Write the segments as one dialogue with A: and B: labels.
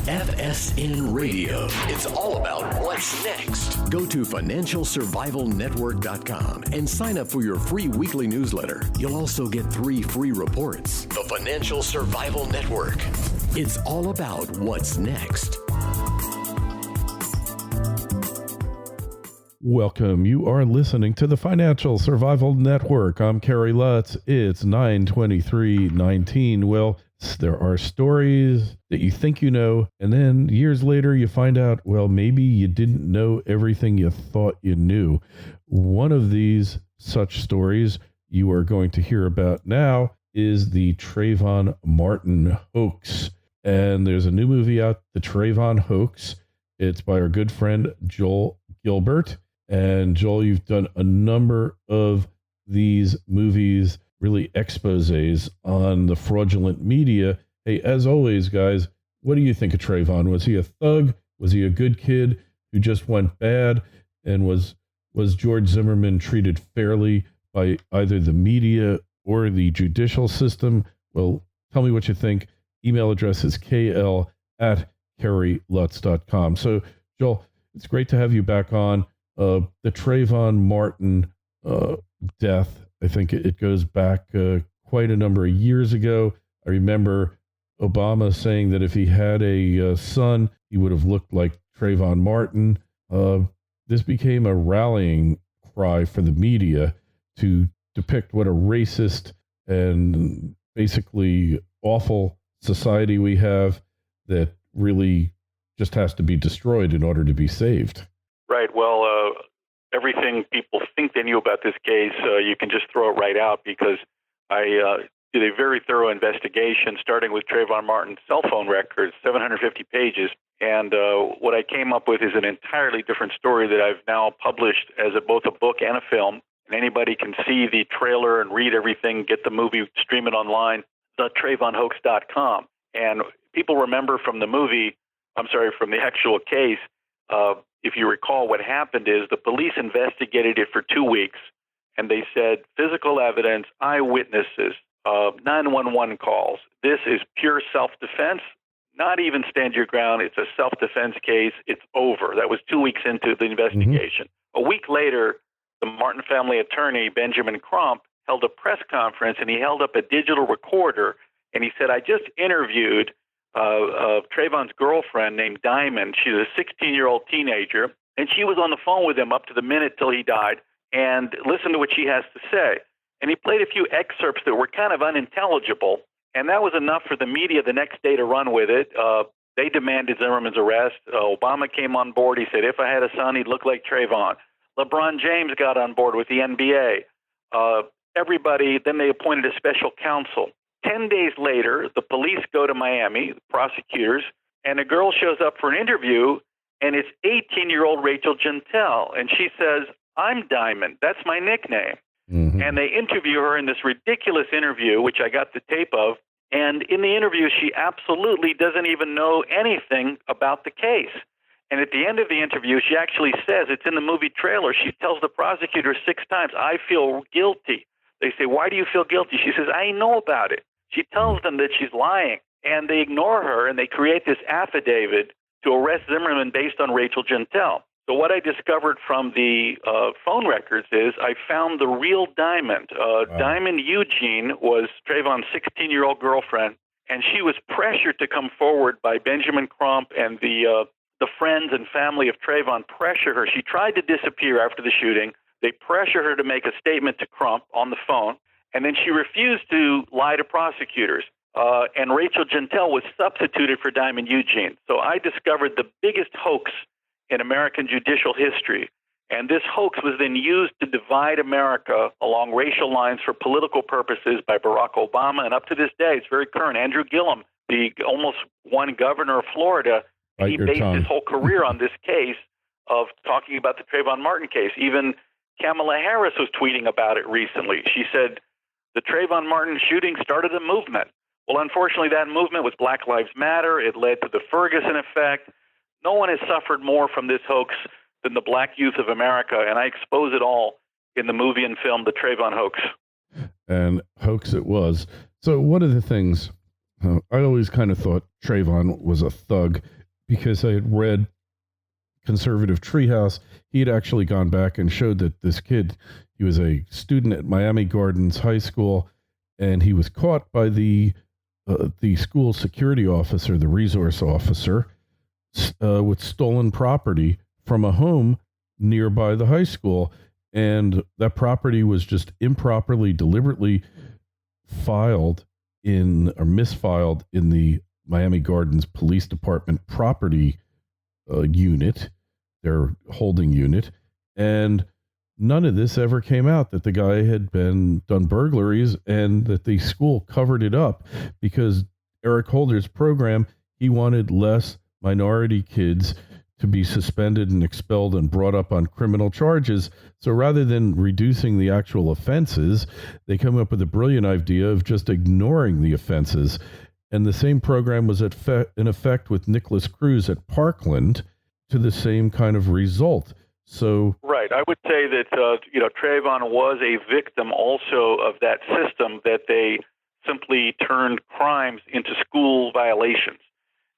A: FSN Radio. It's all about what's next. Go to financialsurvivalnetwork.com and sign up for your free weekly newsletter. You'll also get 3 free reports. The Financial Survival Network. It's all about what's next.
B: Welcome. You are listening to the Financial Survival Network. I'm Kerry Lutz. It's 9/23/19. Well, there are stories that you think you know, and then years later you find out, well, maybe you didn't know everything you thought you knew. One of these such stories you are going to hear about now is the Trayvon Martin hoax. And there's a new movie out, The Trayvon Hoax. It's by our good friend Joel Gilbert. And Joel, you've done a number of these movies, really exposés on the fraudulent media. Hey, as always, guys, what do you think of Trayvon? Was he a thug? Was he a good kid who just went bad? And was George Zimmerman treated fairly by either the media or the judicial system? Well, tell me what you think. Email address is kl@kerrylutz.com. So, Joel, it's great to have you back on. The Trayvon Martin death, I think it goes back quite a number of years ago. I remember Obama saying that if he had a son, he would have looked like Trayvon Martin. This became a rallying cry for the media to depict what a racist and basically awful society we have that really just has to be destroyed in order to be saved.
C: Right. Well, everything people think they knew about this case, you can just throw it right out, because I did a very thorough investigation, starting with Trayvon Martin's cell phone records, 750 pages. And what I came up with is an entirely different story that I've now published as both a book and a film. And anybody can see the trailer and read everything, get the movie, stream it online, TrayvonHoax.com. And people remember from the actual case, if you recall, what happened is the police investigated it for 2 weeks, and they said physical evidence, eyewitnesses, 911 calls. This is pure self-defense, not even stand your ground. It's a self-defense case. It's over. That was 2 weeks into the investigation. A week later, the Martin family attorney, Benjamin Crump, held a press conference, and he held up a digital recorder, and he said, I just interviewed Trayvon's girlfriend named Diamond. She's a 16-year-old teenager, and she was on the phone with him up to the minute till he died, and listen to what she has to say. And he played a few excerpts that were kind of unintelligible, and that was enough for the media the next day to run with it. They demanded Zimmerman's arrest. Obama came on board. He said, if I had a son, he'd look like Trayvon. LeBron James got on board with the NBA. Everybody, then they appointed a special counsel. 10 days later, the police go to Miami, the prosecutors, and a girl shows up for an interview, and it's 18-year-old Rachel Gentel. And she says, I'm Diamond. That's my nickname. And they interview her in this ridiculous interview, which I got the tape of. And in the interview, she absolutely doesn't even know anything about the case. And at the end of the interview, she actually says, it's in the movie trailer, she tells the prosecutor 6 times, I feel guilty. They say, why do you feel guilty? She says, I know about it. She tells them that she's lying, and they ignore her, and they create this affidavit to arrest Zimmerman based on Rachel Gentel. So what I discovered from the phone records is I found the real Diamond. Diamond Eugene was Trayvon's 16-year-old girlfriend, and she was pressured to come forward by Benjamin Crump, and the friends and family of Trayvon pressured her. She tried to disappear after the shooting. They pressured her to make a statement to Crump on the phone. And then she refused to lie to prosecutors. And Rachel Gentel was substituted for Diamond Eugene. So I discovered the biggest hoax in American judicial history. And this hoax was then used to divide America along racial lines for political purposes by Barack Obama. And up to this day, it's very current. Andrew Gillum, the almost one governor of Florida, he based his whole career on this case of talking about the Trayvon Martin case. Even Kamala Harris was tweeting about it recently. She said, the Trayvon Martin shooting started a movement. Well, unfortunately, that movement was Black Lives Matter. It led to the Ferguson effect. No one has suffered more from this hoax than the black youth of America, and I expose it all in the movie and film, The Trayvon Hoax.
B: And hoax it was. So one of the things I always kind of thought Trayvon was a thug because I had read Conservative Treehouse. He had actually gone back and showed that this kid, he was a student at Miami Gardens High School, and he was caught by the school security officer, the resource officer, with stolen property from a home nearby the high school. And that property was just improperly, deliberately filed in or misfiled in the Miami Gardens Police Department property unit, their holding unit. And none of this ever came out, that the guy had done burglaries, and that the school covered it up because Eric Holder's program, he wanted less minority kids to be suspended and expelled and brought up on criminal charges. So rather than reducing the actual offenses, they come up with a brilliant idea of just ignoring the offenses. And the same program was in effect with Nicholas Cruz at Parkland, to the same kind of result. So
C: right, I would say that Trayvon was a victim also of that system, that they simply turned crimes into school violations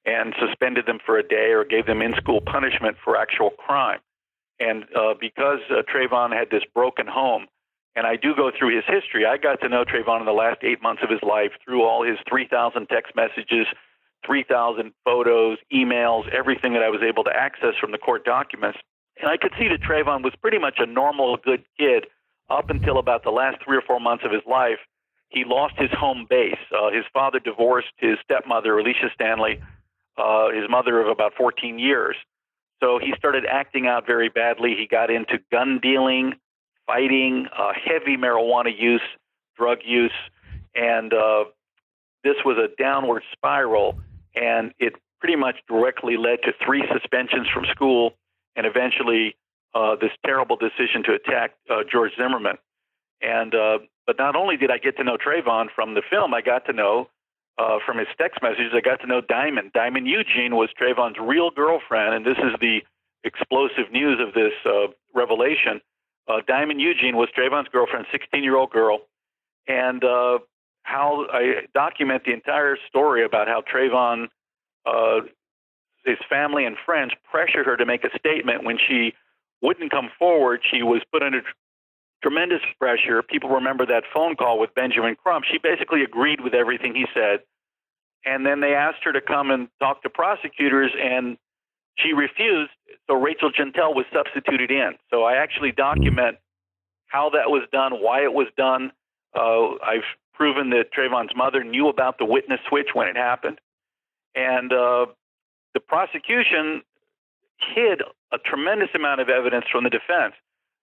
C: and suspended them for a day or gave them in-school punishment for actual crime. And because Trayvon had this broken home, and I do go through his history, I got to know Trayvon in the last 8 months of his life through all his 3,000 text messages, 3,000 photos, emails, everything that I was able to access from the court documents. And I could see that Trayvon was pretty much a normal, good kid up until about the last 3 or 4 months of his life. He lost his home base. His father divorced his stepmother, Alicia Stanley, his mother of about 14 years. So he started acting out very badly. He got into gun dealing, fighting, heavy marijuana use, drug use, and this was a downward spiral, and it pretty much directly led to 3 suspensions from school and eventually this terrible decision to attack George Zimmerman. And but not only did I get to know Trayvon from the film, I got to know from his text messages, I got to know Diamond. Diamond Eugene was Trayvon's real girlfriend, and this is the explosive news of this revelation. Diamond Eugene was Trayvon's girlfriend, 16-year-old girl, and how I document the entire story about how Trayvon, his family and friends pressured her to make a statement. When she wouldn't come forward, she was put under tremendous pressure. People remember that phone call with Benjamin Crump. She basically agreed with everything he said. And then they asked her to come and talk to prosecutors, and she refused. So Rachel Gentile was substituted in. So I actually document how that was done, why it was done. I've proven that Trayvon's mother knew about the witness switch when it happened. And the prosecution hid a tremendous amount of evidence from the defense.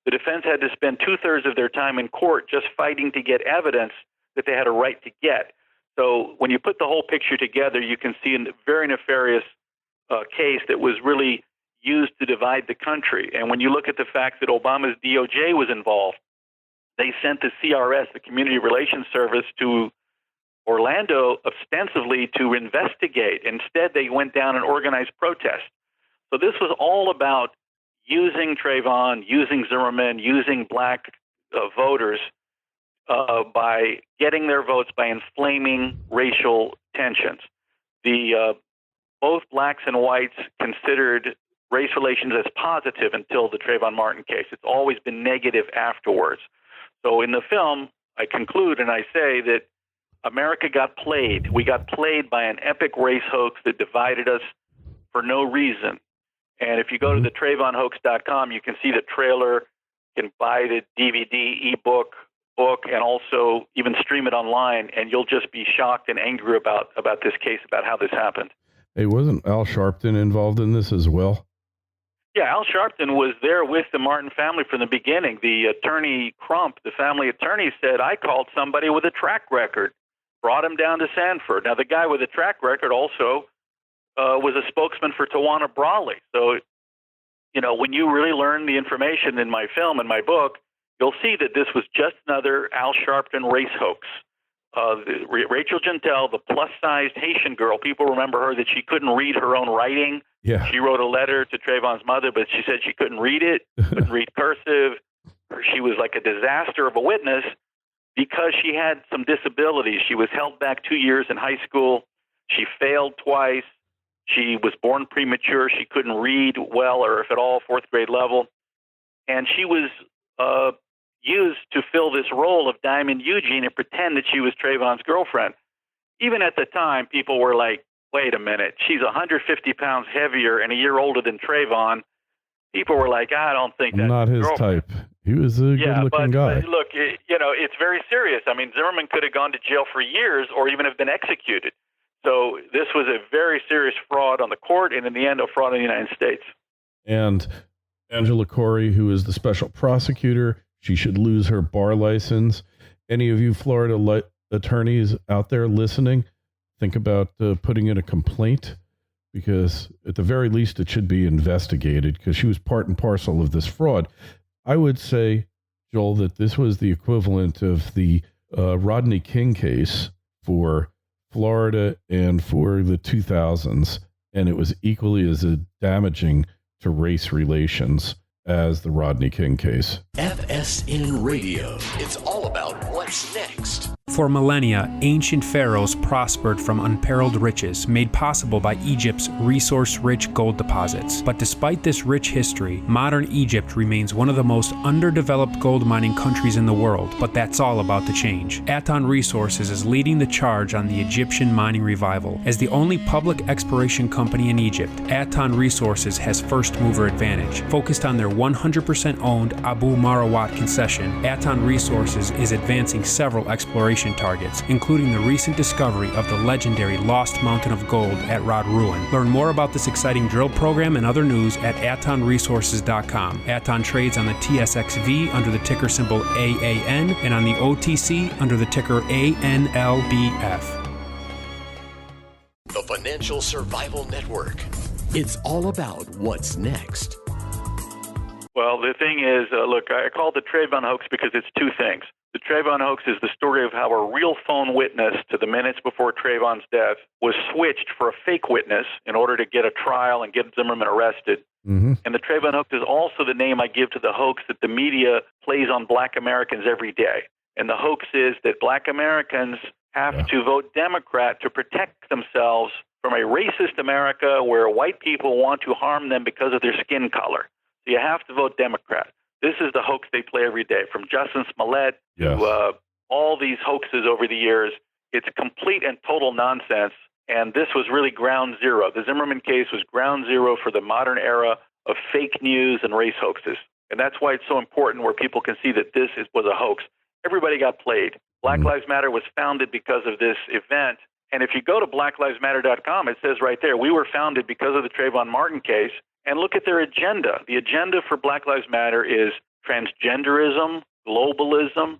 C: The defense had to spend 2/3 of their time in court just fighting to get evidence that they had a right to get. So when you put the whole picture together, you can see a very nefarious case that was really used to divide the country. And when you look at the fact that Obama's DOJ was involved, they sent the CRS, the Community Relations Service, to Orlando ostensibly to investigate. Instead, they went down and organized protests. So this was all about using Trayvon, using Zimmerman, using black voters by getting their votes by inflaming racial tensions. Both blacks and whites considered race relations as positive until the Trayvon Martin case. It's always been negative afterwards. So in the film, I conclude and I say that America got played. We got played by an epic race hoax that divided us for no reason. And if you go to the TrayvonHoax.com, you can see the trailer, you can buy the DVD, ebook, book, and also even stream it online, and you'll just be shocked and angry about this case, about how this happened.
B: Hey, wasn't Al Sharpton involved in this as well?
C: Yeah, Al Sharpton was there with the Martin family from the beginning. The attorney Crump, the family attorney, said, I called somebody with a track record, brought him down to Sanford. Now, the guy with a track record also was a spokesman for Tawana Brawley. So, when you really learn the information in my film and my book, you'll see that this was just another Al Sharpton race hoax. Rachel Gentile, the plus-sized Haitian girl, people remember her that she couldn't read her own writing.
B: Yeah.
C: She wrote a letter to Trayvon's mother, but she said she couldn't read it, couldn't read cursive. She was like a disaster of a witness because she had some disabilities. She was held back 2 years in high school. She failed twice. She was born premature. She couldn't read well, or if at all, fourth grade level. And she was used to fill this role of Diamond Eugene and pretend that she was Trayvon's girlfriend. Even at the time, people were like, wait a minute, she's 150 pounds heavier and a year older than Trayvon. People were like, I don't think that's
B: not his type. He was a good-looking guy.
C: But look, it's very serious. I mean, Zimmerman could have gone to jail for years or even have been executed. So this was a very serious fraud on the court and in the end, a fraud in the United States.
B: And Angela Corey, who is the special prosecutor, she should lose her bar license. Any of you Florida attorneys out there listening, think about putting in a complaint, because at the very least it should be investigated, because she was part and parcel of this fraud. I would say, Joel, that this was the equivalent of the Rodney King case for Florida and for the 2000s, and it was equally as damaging to race relations as the Rodney King case.
A: FSN Radio. It's all about what's next.
D: For millennia, ancient pharaohs prospered from unparalleled riches made possible by Egypt's resource-rich gold deposits. But despite this rich history, modern Egypt remains one of the most underdeveloped gold mining countries in the world. But that's all about to change. Aton Resources is leading the charge on the Egyptian mining revival. As the only public exploration company in Egypt, Aton Resources has first-mover advantage. Focused on their 100% owned Abu Marawat concession, Aton Resources is advancing several exploration targets, including the recent discovery of the legendary Lost Mountain of Gold at Rod Ruin. Learn more about this exciting drill program and other news at atonresources.com. Aton trades on the TSXV under the ticker symbol AAN and on the OTC under the ticker ANLBF.
A: The Financial Survival Network. It's all about what's next.
C: Well, the thing is, look, I call it the Trayvon hoax because it's two things. The Trayvon hoax is the story of how a real phone witness to the minutes before Trayvon's death was switched for a fake witness in order to get a trial and get Zimmerman arrested. Mm-hmm. And the Trayvon hoax is also the name I give to the hoax that the media plays on black Americans every day. And the hoax is that black Americans have to vote Democrat to protect themselves from a racist America where white people want to harm them because of their skin color. So you have to vote Democrat. This is the hoax they play every day, from Justin Smollett to all these hoaxes over the years. It's complete and total nonsense, and this was really ground zero. The Zimmerman case was ground zero for the modern era of fake news and race hoaxes, and that's why it's so important where people can see that this was a hoax. Everybody got played. Black Lives Matter was founded because of this event, and if you go to blacklivesmatter.com, it says right there, we were founded because of the Trayvon Martin case. And look at their agenda. The agenda for Black Lives Matter is transgenderism, globalism,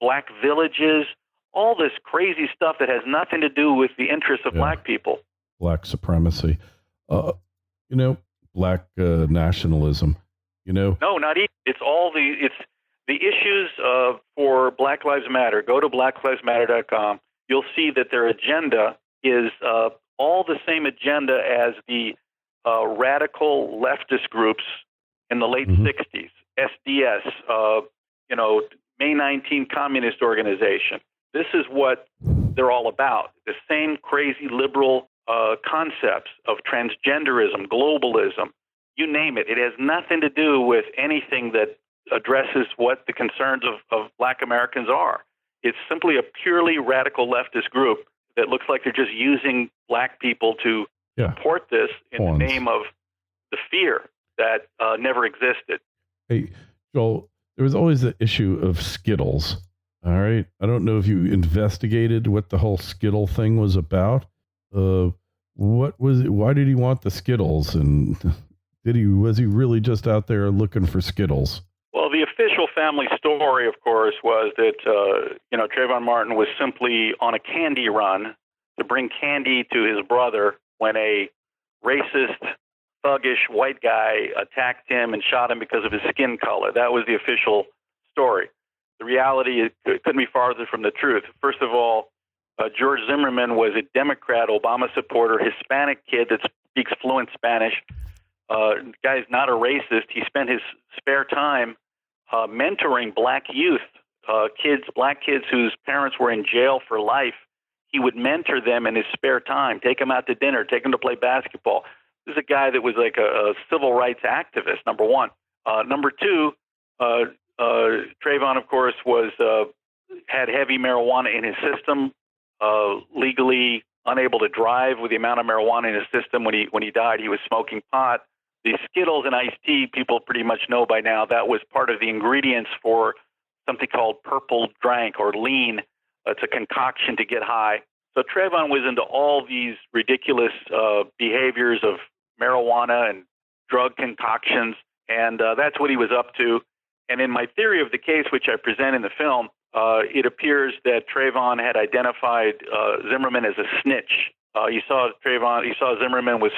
C: black villages, all this crazy stuff that has nothing to do with the interests of black people.
B: Black supremacy, black nationalism, No,
C: not even. It's all the issues for Black Lives Matter. Go to blacklivesmatter.com. You'll see that their agenda is all the same agenda as the radical leftist groups in the late 60s, SDS, May 19 Communist Organization. This is what they're all about. The same crazy liberal concepts of transgenderism, globalism, you name it. It has nothing to do with anything that addresses what the concerns of black Americans are. It's simply a purely radical leftist group that looks like they're just using black people to support this in the name of the fear that never existed.
B: Hey, Joel, there was always the issue of Skittles. All right. I don't know if you investigated what the whole Skittle thing was about. What was it? Why did he want the Skittles? And was he really just out there looking for Skittles?
C: Well, the official family story, of course, was that, Trayvon Martin was simply on a candy run to bring candy to his brother when a racist, thuggish white guy attacked him and shot him because of his skin color. That was the official story. The reality couldn't be farther from the truth. First of all, George Zimmerman was a Democrat, Obama supporter, Hispanic kid that speaks fluent Spanish. The guy's not a racist. He spent his spare time mentoring black youth, black kids whose parents were in jail for life. he would mentor them in his spare time, take them out to dinner, take them to play basketball. This is a guy that was like a civil rights activist, number one. Number two, Trayvon, of course, had heavy marijuana in his system, legally unable to drive with the amount of marijuana in his system. When he died, he was smoking pot. The Skittles and iced tea, people pretty much know by now, that was part of the ingredients for something called purple drank or lean. It's a concoction to get high. So Trayvon was into all these ridiculous behaviors of marijuana and drug concoctions, and that's what he was up to. And in my theory of the case, which I present in the film, it appears that Trayvon had identified Zimmerman as a snitch. He saw Zimmerman was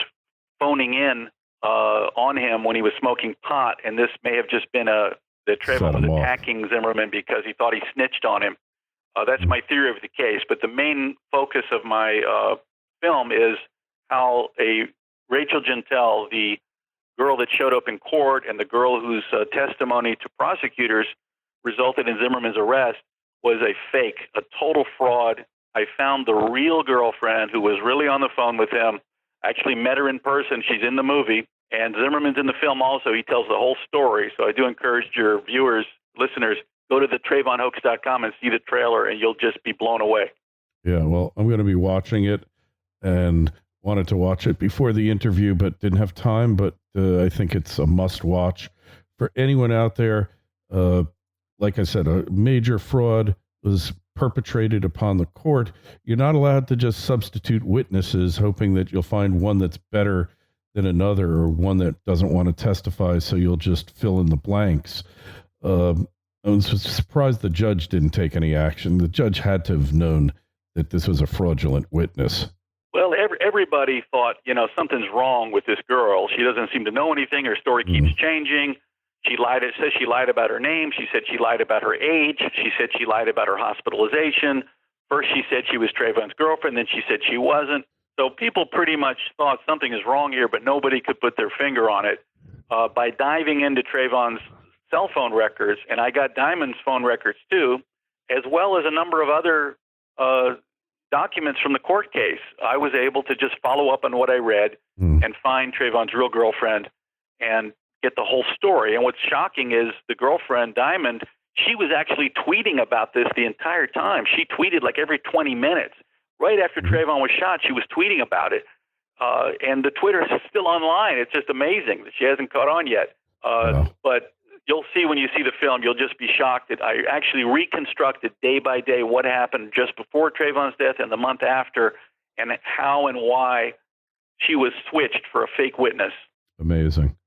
C: phoning in on him when he was smoking pot, and this may have just been that Trayvon was attacking Zimmerman because he thought he snitched on him. That's my theory of the case. But the main focus of my film is how Rachel Gentile, the girl that showed up in court and the girl whose testimony to prosecutors resulted in Zimmerman's arrest, was a fake, a total fraud. I found the real girlfriend who was really on the phone with him. I actually met her in person. She's in the movie. And Zimmerman's in the film also. He tells the whole story. So I do encourage your viewers, listeners, go to the TrayvonHoax.com and see the trailer, and you'll just be blown away.
B: Yeah, well, I'm going to be watching it and wanted to watch it before the interview, but didn't have time. But I think it's a must watch for anyone out there. Like I said, a major fraud was perpetrated upon the court. You're not allowed to just substitute witnesses, hoping that you'll find one that's better than another or one that doesn't want to testify, so you'll just fill in the blanks. I was surprised the judge didn't take any action. The judge had to have known that this was a fraudulent witness.
C: Well, everybody thought, something's wrong with this girl. She doesn't seem to know anything. Her story keeps changing. She lied. It says she lied about her name. She said she lied about her age. She said she lied about her hospitalization. First she said she was Trayvon's girlfriend. Then she said she wasn't. So people pretty much thought something is wrong here, but nobody could put their finger on it. By diving into Trayvon's cell phone records, and I got Diamond's phone records too, as well as a number of other documents from the court case, I was able to just follow up on what I read and find Trayvon's real girlfriend and get the whole story. And what's shocking is the girlfriend, Diamond, she was actually tweeting about this the entire time. She tweeted like every 20 minutes. Right after Trayvon was shot, she was tweeting about it. And the Twitter is still online. It's just amazing that she hasn't caught on yet. But you'll see when you see the film, you'll just be shocked that I actually reconstructed day by day what happened just before Trayvon's death and the month after, and how and why she was switched for a fake witness.
B: Amazing.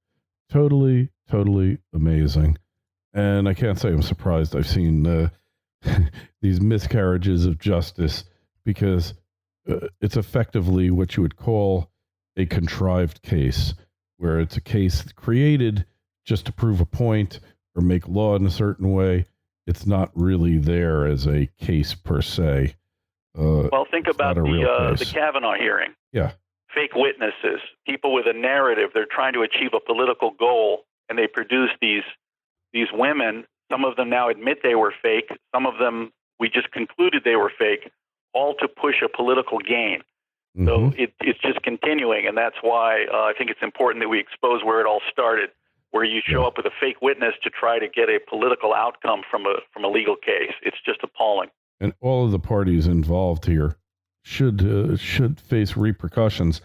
B: Totally, totally amazing. And I can't say I'm surprised I've seen these miscarriages of justice, because it's effectively what you would call a contrived case, where it's a case created just to prove a point or make law in a certain way. It's not really there as a case per se.
C: Well, think about the Kavanaugh hearing.
B: Yeah.
C: Fake witnesses, people with a narrative. They're trying to achieve a political goal, and they produce these women. Some of them now admit they were fake. Some of them we just concluded they were fake, all to push a political gain. So it's just continuing, and that's why I think it's important that we expose where it all started, where you show up with a fake witness to try to get a political outcome from a legal case. It's just appalling.
B: And all of the parties involved here should face repercussions.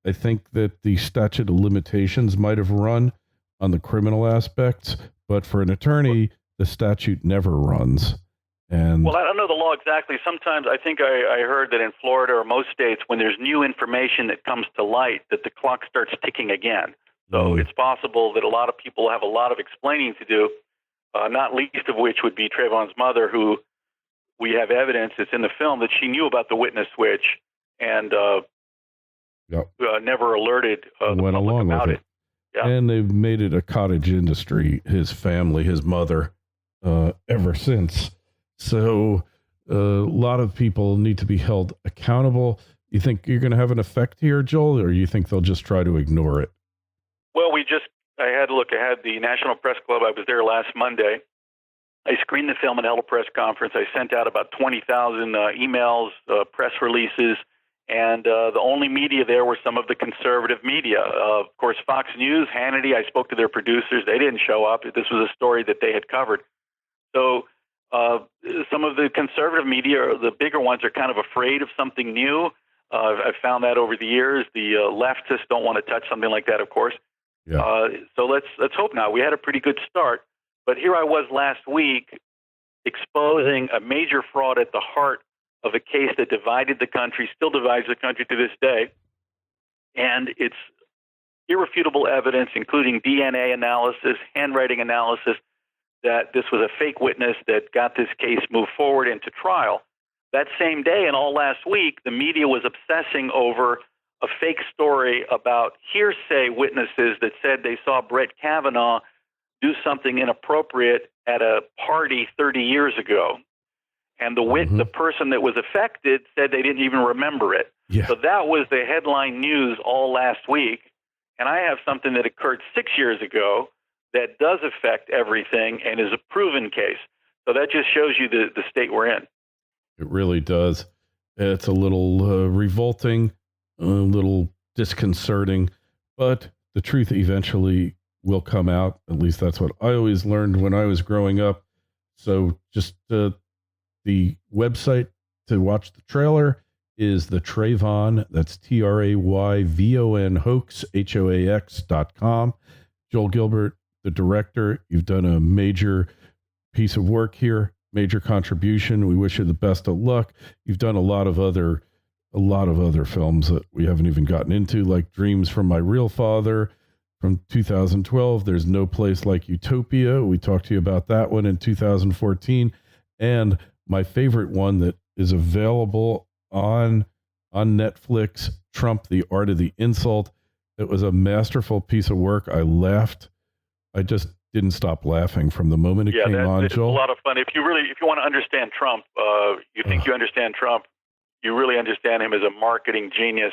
B: I think that the statute of limitations might have run on the criminal aspects, but for an attorney, the statute never runs. And
C: well, I don't know the law exactly. Sometimes I think I heard that in Florida or most states, when there's new information that comes to light, that the clock starts ticking again. So it's possible that a lot of people have a lot of explaining to do, not least of which would be Trayvon's mother, who we have evidence that's in the film that she knew about the witness switch and never alerted the
B: went
C: public
B: along
C: about
B: with
C: it. Yeah.
B: And they've made it a cottage industry, his family, his mother, ever since. So a lot of people need to be held accountable. You think you're going to have an effect here, Joel, or you think they'll just try to ignore it?
C: Well, I had the National Press Club. I was there last Monday, I screened the film and held a press conference. I sent out about 20,000 emails, press releases, and the only media there were some of the conservative media. Of course, Fox News, Hannity, I spoke to their producers. They didn't show up. This was a story that they had covered. So some of the conservative media, the bigger ones, are kind of afraid of something new. I've found that over the years. The leftists don't want to touch something like that, of course.
B: Yeah.
C: So let's hope not. We had a pretty good start. But here I was last week exposing a major fraud at the heart of a case that divided the country, still divides the country to this day. And it's irrefutable evidence, including DNA analysis, handwriting analysis, that this was a fake witness that got this case moved forward into trial. That same day and all last week, the media was obsessing over a fake story about hearsay witnesses that said they saw Brett Kavanaugh do something inappropriate at a party 30 years ago. And the person that was affected said they didn't even remember it.
B: Yeah.
C: So that was the headline news all last week. And I have something that occurred 6 years ago that does affect everything and is a proven case. So that just shows you the state we're in.
B: It really does. It's a little revolting, a little disconcerting, but the truth eventually will come out. At least that's what I always learned when I was growing up. So just the website to watch the trailer is the Trayvon, that's Trayvon Hoax, HOAX.com. Joel Gilbert, the director, you've done a major piece of work here, major contribution. We wish you the best of luck. You've done a lot of other films that we haven't even gotten into, like Dreams from My Real Father from 2012. There's No Place Like Utopia. We talked to you about that one in 2014. And my favorite one that is available on Netflix, Trump, The Art of the Insult. It was a masterful piece of work. I laughed. I just didn't stop laughing from the moment it came on,
C: it's
B: Joel.
C: A lot of fun. If you want to understand Trump, you think you understand Trump, you really understand him as a marketing genius.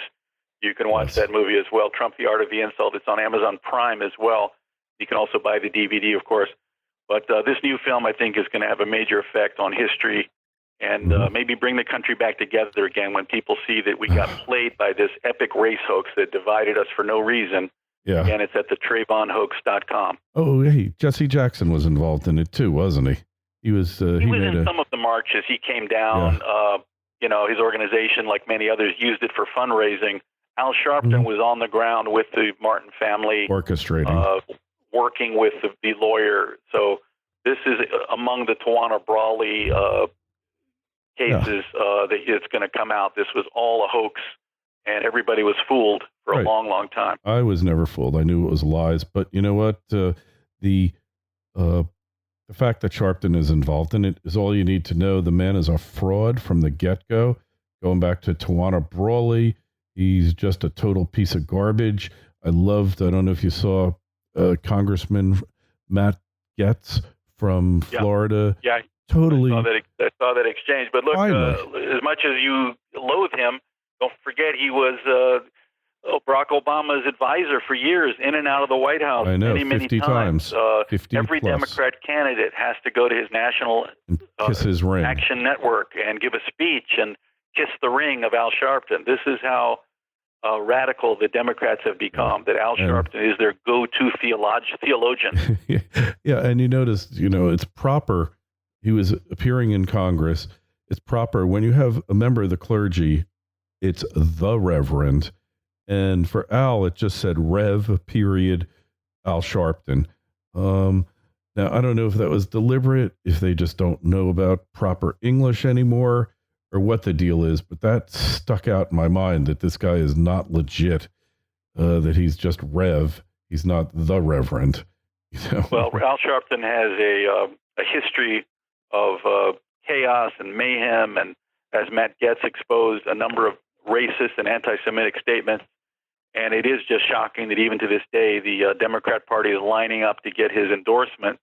C: You can watch that movie as well, Trump, The Art of the Insult. It's on Amazon Prime as well. You can also buy the DVD, of course. But this new film, I think, is going to have a major effect on history and maybe bring the country back together again when people see that we got played by this epic race hoax that divided us for no reason.
B: Yeah.
C: And it's at the TrayvonHoax.com.
B: Oh, hey, Jesse Jackson was involved in it too, wasn't he? He was
C: in some of the marches. He came down. Yeah. His organization, like many others, used it for fundraising. Al Sharpton was on the ground with the Martin family,
B: orchestrating,
C: working with the lawyer. So this is among the Tawana Brawley cases that it's going to come out. This was all a hoax, and everybody was fooled for a long, long time.
B: I was never fooled. I knew it was lies. But you know what? The fact that Sharpton is involved in it is all you need to know. The man is a fraud from the get-go. Going back to Tawana Brawley, he's just a total piece of garbage. I don't know if you saw Congressman Matt Gaetz from Florida.
C: Yeah,
B: totally.
C: I saw that exchange. But look, as much as you loathe him, don't forget he was Barack Obama's advisor for years, in and out of the White House.
B: I know,
C: many
B: 50 times. 50
C: every
B: plus.
C: Democrat candidate has to go to his national
B: kiss his ring.
C: Action Network and give a speech and kiss the ring of Al Sharpton. This is how radical the Democrats have become, that Al Sharpton is their go-to theologian.
B: Yeah, and you notice, it's proper. He was appearing in Congress. It's proper when you have a member of the clergy, it's the Reverend. And for Al, it just said Rev, period, Al Sharpton. Now, I don't know if that was deliberate, if they just don't know about proper English anymore, or what the deal is, but that stuck out in my mind that this guy is not legit, that he's just Rev. He's not the Reverend.
C: Well, Al Sharpton has a history of chaos and mayhem, and as Matt Gaetz exposed, a number of racist and anti-Semitic statements. And it is just shocking that even to this day, the Democrat Party is lining up to get his endorsement,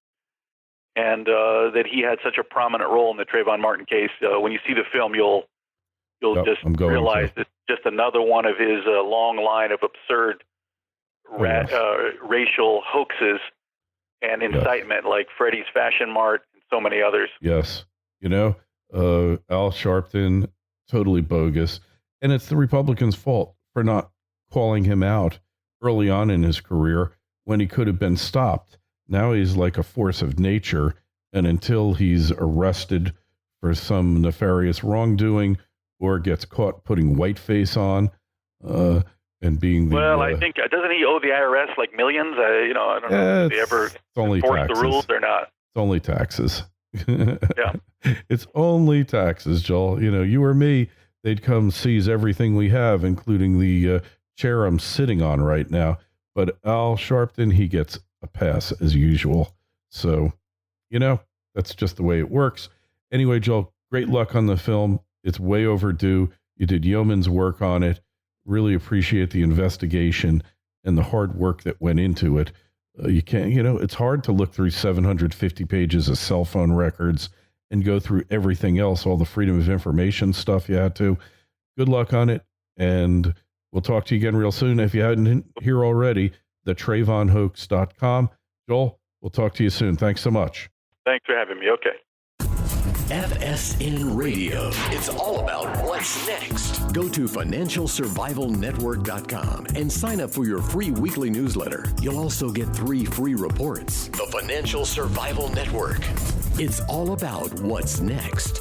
C: and that he had such a prominent role in the Trayvon Martin case. When you see the film, you'll just realize it's just another one of his long line of absurd racial hoaxes and incitement, like Freddie's Fashion Mart so many others.
B: Yes. Al Sharpton, totally bogus. And it's the Republicans' fault for not calling him out early on in his career when he could have been stopped. Now he's like a force of nature. And until he's arrested for some nefarious wrongdoing or gets caught putting whiteface on and being the...
C: Well, I think, doesn't he owe the IRS like millions? I don't know if they ever enforce the rules or not.
B: It's only taxes.
C: Yeah.
B: It's only taxes, Joel. You or me, they'd come seize everything we have, including the chair I'm sitting on right now. But Al Sharpton, he gets a pass as usual. So, that's just the way it works. Anyway, Joel, great luck on the film. It's way overdue. You did yeoman's work on it. Really appreciate the investigation and the hard work that went into it. You can't, it's hard to look through 750 pages of cell phone records and go through everything else, all the freedom of information stuff you had to. Good luck on it. And we'll talk to you again real soon. If you hadn't here already, the TrayvonHoax.com. Joel, we'll talk to you soon. Thanks so much.
C: Thanks for having me. Okay.
A: FSN Radio. It's all about what's next. Go to FinancialSurvivalNetwork.com and sign up for your free weekly newsletter. You'll also get 3 free reports. The Financial Survival Network. It's all about what's next.